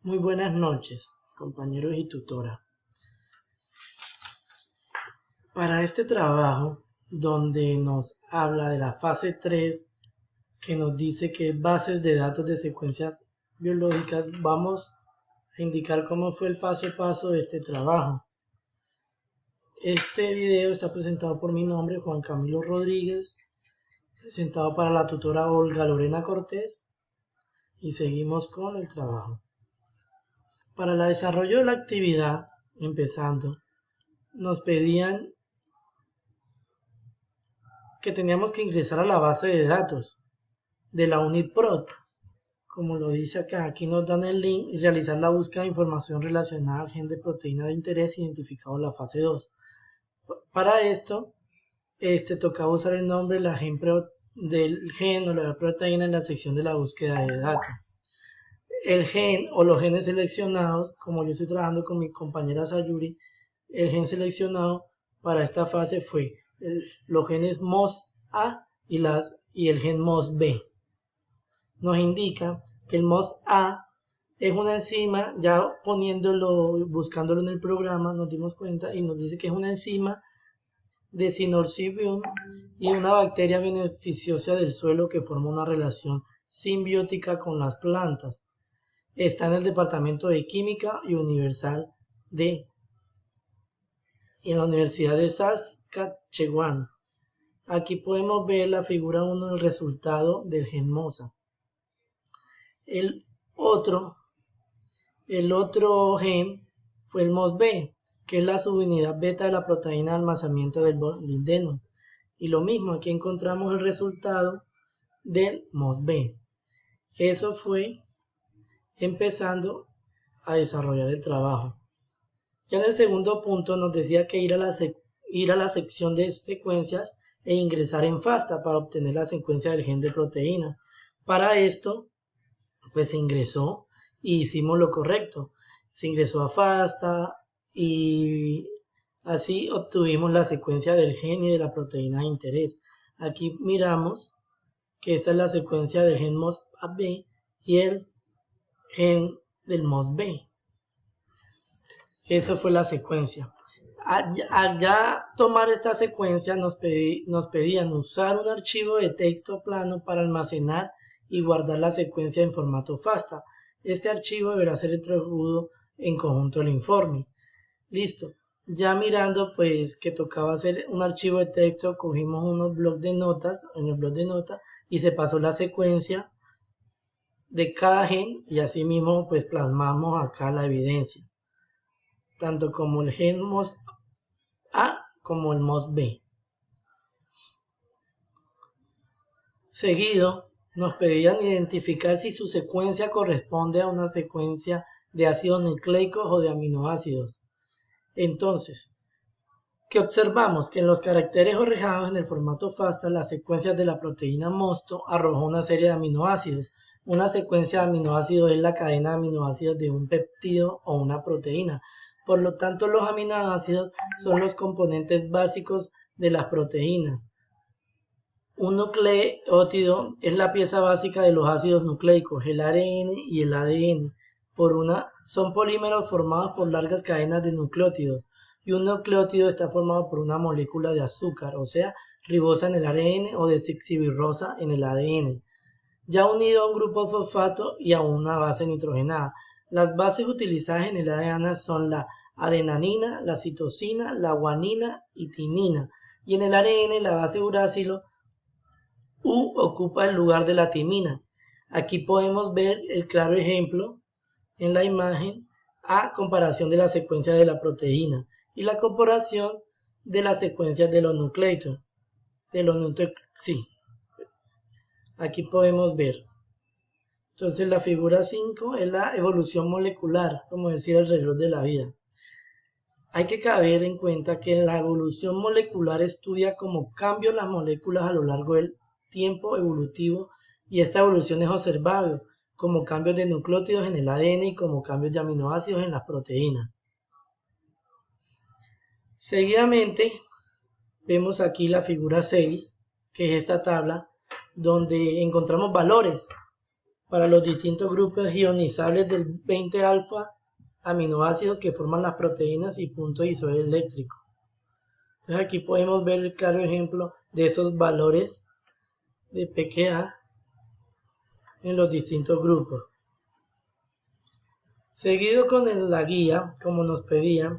Muy buenas noches, compañeros y tutora. Para este trabajo, donde nos habla de la fase 3, que nos dice que es bases de datos de secuencias biológicas, vamos a indicar cómo fue el paso a paso de este trabajo. Este video está presentado por mi nombre, Juan Camilo Rodríguez, presentado para la tutora Olga Lorena Cortés, y seguimos con el trabajo. Para el desarrollo de la actividad, empezando, nos pedían que teníamos que ingresar a la base de datos de la UNIPROT, como lo dice acá. Aquí nos dan el link y realizar la búsqueda de información relacionada al gen de proteína de interés identificado en la fase 2. Para esto, tocaba usar el nombre del gen o la proteína en la sección de la búsqueda de datos. El gen o los genes seleccionados, como yo estoy trabajando con mi compañera Sayuri, el gen seleccionado para esta fase fue los genes MOS-A y el gen MOS-B. Nos indica que el MOS-A es una enzima, ya buscándolo en el programa, nos dimos cuenta y nos dice que es una enzima de Synorcibium y una bacteria beneficiosa del suelo que forma una relación simbiótica con las plantas. Está en el departamento de Química y en la Universidad de Saskatchewan. Aquí podemos ver la figura 1 del resultado del gen MOSA. El otro gen fue el MOS-B, que es la subunidad beta de la proteína de almacenamiento del molibdeno. Y lo mismo, aquí encontramos el resultado del MOS-B. Eso fue empezando a desarrollar el trabajo. Ya en el segundo punto nos decía que ir a la sección de secuencias e ingresar en FASTA para obtener la secuencia del gen de proteína. Para esto, pues se ingresó y hicimos lo correcto. Se ingresó a FASTA y así obtuvimos la secuencia del gen y de la proteína de interés. Aquí miramos que esta es la secuencia del gen MOS-B y el gen del MOS-B. Eso fue la secuencia. Al ya tomar esta secuencia nos pedían usar un archivo de texto plano para almacenar y guardar la secuencia en formato FASTA. Este archivo deberá ser introducido en conjunto al informe. Listo. Ya mirando pues que tocaba hacer un archivo de texto, cogimos unos blocs de notas, en el bloc de notas, y se pasó la secuencia de cada gen y así mismo pues plasmamos acá la evidencia, tanto como el gen MOS-A como el MOS-B. Seguido, nos pedían identificar si su secuencia corresponde a una secuencia de ácidos nucleicos o de aminoácidos. Entonces, ¿qué observamos? Que en los caracteres ordenados en el formato FASTA, las secuencias de la proteína mosto arrojó una serie de aminoácidos. Una secuencia de aminoácidos es la cadena de aminoácidos de un péptido o una proteína. Por lo tanto, los aminoácidos son los componentes básicos de las proteínas. Un nucleótido es la pieza básica de los ácidos nucleicos, el ARN y el ADN. Son polímeros formados por largas cadenas de nucleótidos. Y un nucleótido está formado por una molécula de azúcar, o sea, ribosa en el ARN o desoxirribosa en el ADN, ya unido a un grupo fosfato y a una base nitrogenada. Las bases utilizadas en el ADN son la adenina, la citosina, la guanina y timina. Y en el ARN la base uracilo U ocupa el lugar de la timina. Aquí podemos ver el claro ejemplo en la imagen a comparación de la secuencia de la proteína y la comparación de las secuencias de los nucleótidos. Aquí podemos ver. Entonces la figura 5 es la evolución molecular, como decía el reloj de la vida. Hay que caber en cuenta que la evolución molecular estudia cómo cambian las moléculas a lo largo del tiempo evolutivo y esta evolución es observable como cambios de nucleótidos en el ADN y como cambios de aminoácidos en las proteínas. Seguidamente vemos aquí la figura 6, que es esta tabla donde encontramos valores para los distintos grupos ionizables del 20 alfa aminoácidos que forman las proteínas y punto isoeléctrico. Entonces aquí podemos ver el claro ejemplo de esos valores de pKa en los distintos grupos. Seguido con la guía, como nos pedía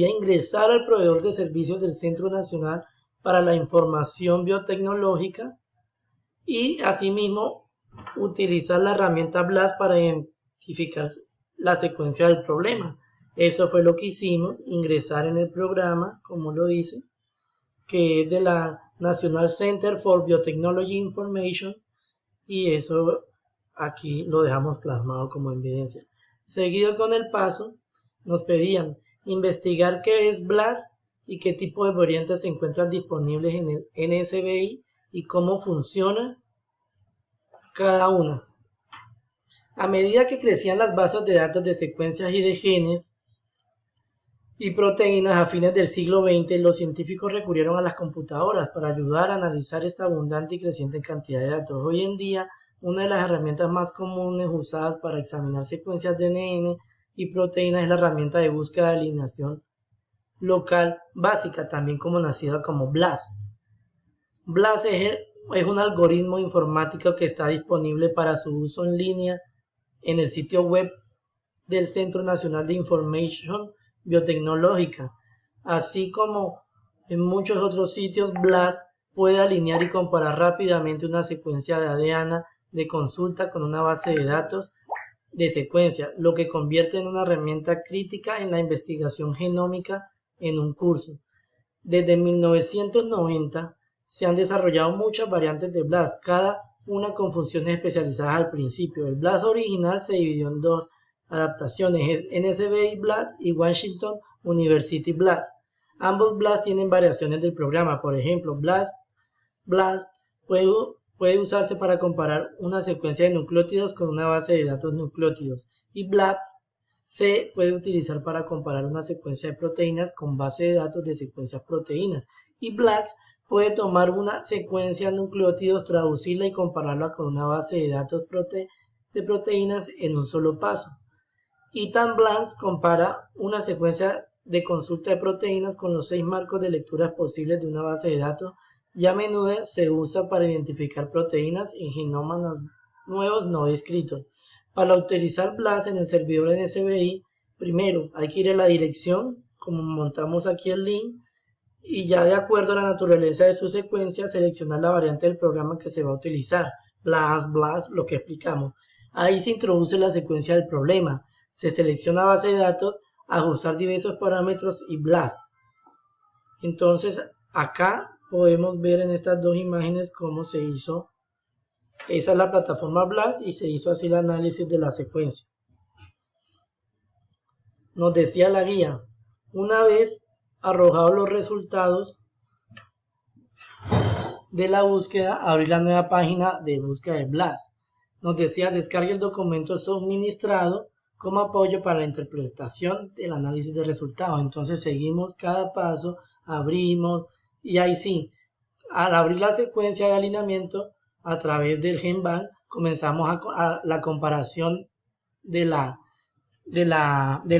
ingresar al proveedor de servicios del Centro Nacional para la Información Biotecnológica y asimismo utilizar la herramienta BLAST para identificar la secuencia del problema. Eso fue lo que hicimos, ingresar en el programa, como lo dice, que es de la National Center for Biotechnology Information, y eso aquí lo dejamos plasmado como evidencia. Seguido con el paso, nos pedían investigar qué es BLAST y qué tipo de variantes se encuentran disponibles en el NSBI y cómo funciona cada una. A medida que crecían las bases de datos de secuencias y de genes y proteínas a fines del siglo XX, los científicos recurrieron a las computadoras para ayudar a analizar esta abundante y creciente cantidad de datos. Hoy en día, una de las herramientas más comunes usadas para examinar secuencias de ADN y proteínas es la herramienta de búsqueda de alineación local básica, también conocida como BLAST. BLAST es un algoritmo informático que está disponible para su uso en línea en el sitio web del Centro Nacional de Información Biotecnológica, así como en muchos otros sitios. BLAST puede alinear y comparar rápidamente una secuencia de ADN de consulta con una base de datos de secuencia, lo que convierte en una herramienta crítica en la investigación genómica en un curso. Desde 1990 se han desarrollado muchas variantes de BLAST, cada una con funciones especializadas al principio. El BLAST original se dividió en dos adaptaciones, NSBI BLAST y Washington University BLAST. Ambos BLAST tienen variaciones del programa. Por ejemplo, BLAST puede usarse para comparar una secuencia de nucleótidos con una base de datos nucleótidos, y BLAST se puede utilizar para comparar una secuencia de proteínas con base de datos de secuencias proteínas, y BLAST puede tomar una secuencia de nucleótidos, traducirla y compararla con una base de datos de proteínas en un solo paso. Y BLAST compara una secuencia de consulta de proteínas con los 6 marcos de lecturas posibles de una base de datos, y a menudo se usa para identificar proteínas en genomas nuevos no descritos. Para utilizar BLAST en el servidor NSBI, primero hay que ir a la dirección, como montamos aquí el link, y ya de acuerdo a la naturaleza de su secuencia, seleccionar la variante del programa que se va a utilizar. BLAST, lo que explicamos. Ahí se introduce la secuencia del problema, se selecciona base de datos, ajustar diversos parámetros y BLAST. Entonces acá podemos ver en estas dos imágenes cómo se hizo. Esa es la plataforma BLAST y se hizo así el análisis de la secuencia. Nos decía la guía, una vez arrojados los resultados de la búsqueda, abrir la nueva página de búsqueda de BLAST. Nos decía, descargue el documento suministrado como apoyo para la interpretación del análisis de resultados. Entonces seguimos cada paso, abrimos, y ahí sí, al abrir la secuencia de alineamiento a través del GenBank, comenzamos a la comparación del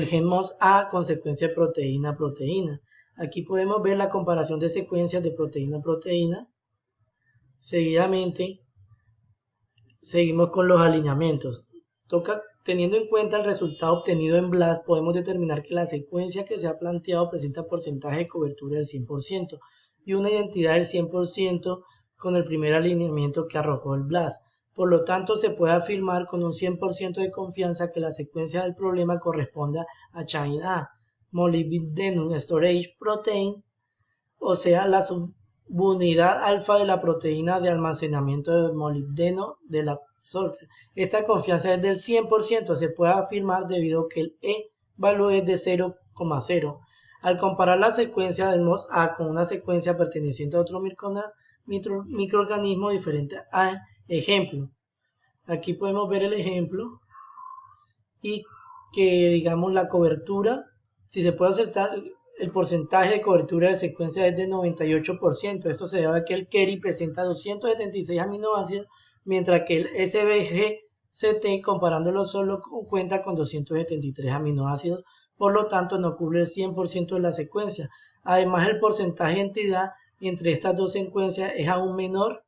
GenMos A con secuencia proteína-proteína. Aquí podemos ver la comparación de secuencias de proteína-proteína. Seguidamente, seguimos con los alineamientos. Teniendo en cuenta el resultado obtenido en BLAST, podemos determinar que la secuencia que se ha planteado presenta porcentaje de cobertura del 100% y una identidad del 100% con el primer alineamiento que arrojó el BLAST. Por lo tanto, se puede afirmar con un 100% de confianza que la secuencia del problema corresponde a Chain A, Molybdenum Storage Protein, o sea, la subunidad alfa de la proteína de almacenamiento de molibdeno de la Sorker. Esta confianza es del 100%, se puede afirmar debido a que el E-valor es de 0,0. Al comparar la secuencia del MOS A con una secuencia perteneciente a otro microorganismo diferente a ejemplo. Aquí podemos ver el ejemplo y que, digamos, la cobertura, si se puede aceptar, el porcentaje de cobertura de secuencia es de 98%. Esto se debe a que el Kerry presenta 276 aminoácidos, mientras que el SBG CT, comparándolo solo cuenta con 273 aminoácidos, por lo tanto no cubre el 100% de la secuencia. Además, el porcentaje de entidad entre estas dos secuencias es aún menor,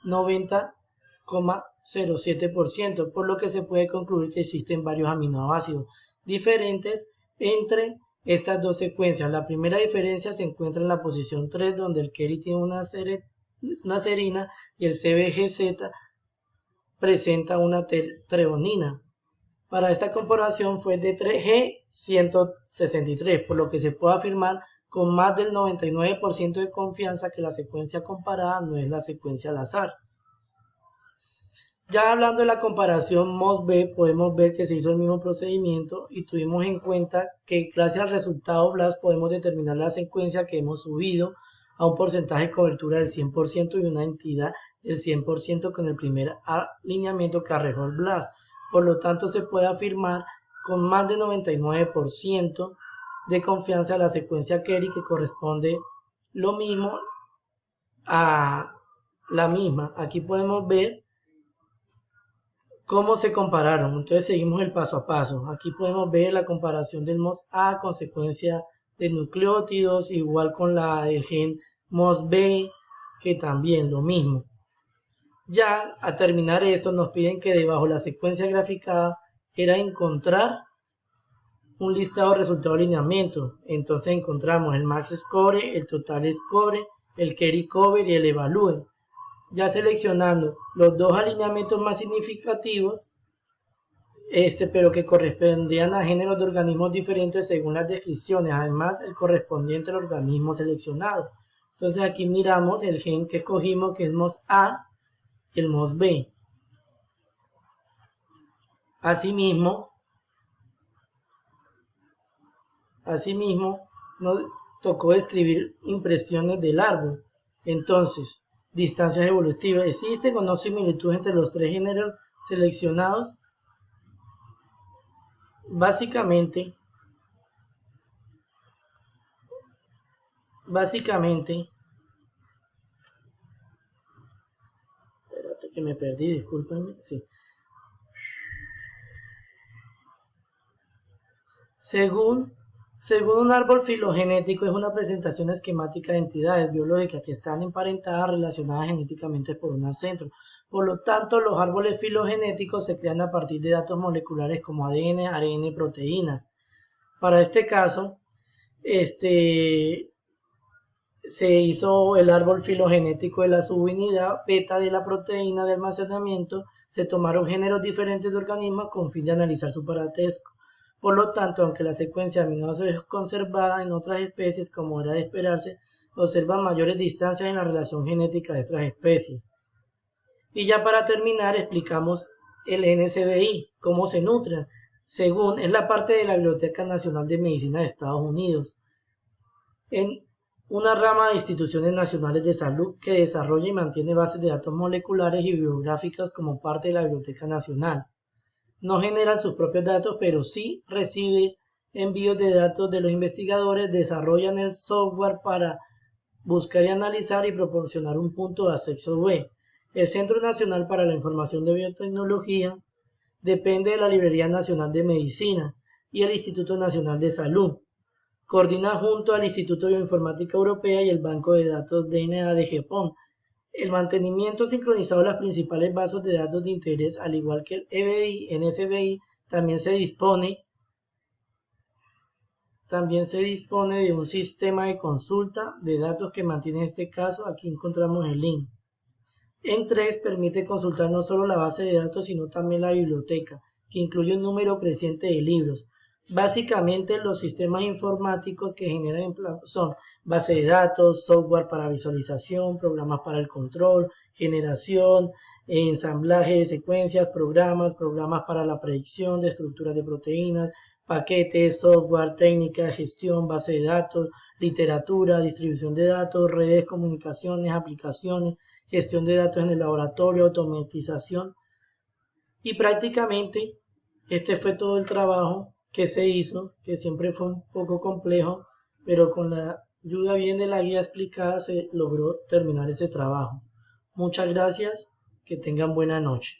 90,07%, por lo que se puede concluir que existen varios aminoácidos diferentes entre estas dos secuencias. La primera diferencia se encuentra en la posición 3, donde el Keri tiene una serina y el CBGZ presenta una treonina. Para esta comparación fue de G163, por lo que se puede afirmar con más del 99% de confianza que la secuencia comparada no es la secuencia al azar. Ya hablando de la comparación MOS-B, podemos ver que se hizo el mismo procedimiento y tuvimos en cuenta que gracias al resultado BLAST podemos determinar la secuencia que hemos subido a un porcentaje de cobertura del 100% y una entidad del 100% con el primer alineamiento que arrojó el BLAST. Por lo tanto, se puede afirmar con más de 99% de confianza a la secuencia Keri, que corresponde lo mismo a la misma. Aquí podemos ver cómo se compararon. Entonces seguimos el paso a paso. Aquí podemos ver la comparación del MOS-A con secuencia de nucleótidos, igual con la del gen MOS-B, que también lo mismo. Ya a terminar esto nos piden que debajo de la secuencia graficada era encontrar un listado de resultados de alineamiento. Entonces encontramos el max score, el total score, el Keri cover y el evalue. Ya seleccionando los dos alineamientos más significativos, pero que correspondían a géneros de organismos diferentes según las descripciones, además el correspondiente al organismo seleccionado. Entonces aquí miramos el gen que escogimos, que es MOS-A, y el MOS-B. Asimismo, nos tocó escribir impresiones del árbol. Entonces, distancias evolutivas. ¿Existen o no similitudes entre los tres géneros seleccionados? Básicamente, espérate que me perdí, discúlpenme. Sí. Según un árbol filogenético, es una presentación esquemática de entidades biológicas que están emparentadas, relacionadas genéticamente por un ancestro. Por lo tanto, los árboles filogenéticos se crean a partir de datos moleculares como ADN, ARN, proteínas. Para este caso, se hizo el árbol filogenético de la subunidad beta de la proteína de almacenamiento. Se tomaron géneros diferentes de organismos con fin de analizar su parentesco. Por lo tanto, aunque la secuencia de aminoácidos es conservada en otras especies, como era de esperarse, observan mayores distancias en la relación genética de otras especies. Y ya para terminar, explicamos el NSBI, cómo se nutren. Según es la parte de la Biblioteca Nacional de Medicina de Estados Unidos, en una rama de instituciones nacionales de salud que desarrolla y mantiene bases de datos moleculares y bibliográficas como parte de la Biblioteca Nacional. No generan sus propios datos, pero sí recibe envíos de datos de los investigadores, desarrollan el software para buscar y analizar y proporcionar un punto de acceso web. El Centro Nacional para la Información de Biotecnología depende de la Librería Nacional de Medicina y el Instituto Nacional de Salud. Coordina junto al Instituto de Bioinformática Europea y el Banco de Datos DNA de Japón el mantenimiento sincronizado de las principales bases de datos de interés, al igual que el EBI, NSBI, también se dispone de un sistema de consulta de datos que mantiene, en este caso, aquí encontramos el link. En 3 permite consultar no solo la base de datos, sino también la biblioteca, que incluye un número creciente de libros. Básicamente, los sistemas informáticos que generan son base de datos, software para visualización, programas para el control, generación, ensamblaje de secuencias, programas para la predicción de estructuras de proteínas, paquetes, software, técnica, gestión, base de datos, literatura, distribución de datos, redes, comunicaciones, aplicaciones, gestión de datos en el laboratorio, automatización. Y prácticamente este fue todo el trabajo que se hizo, que siempre fue un poco complejo, pero con la ayuda bien de la guía explicada se logró terminar ese trabajo. Muchas gracias, que tengan buena noche.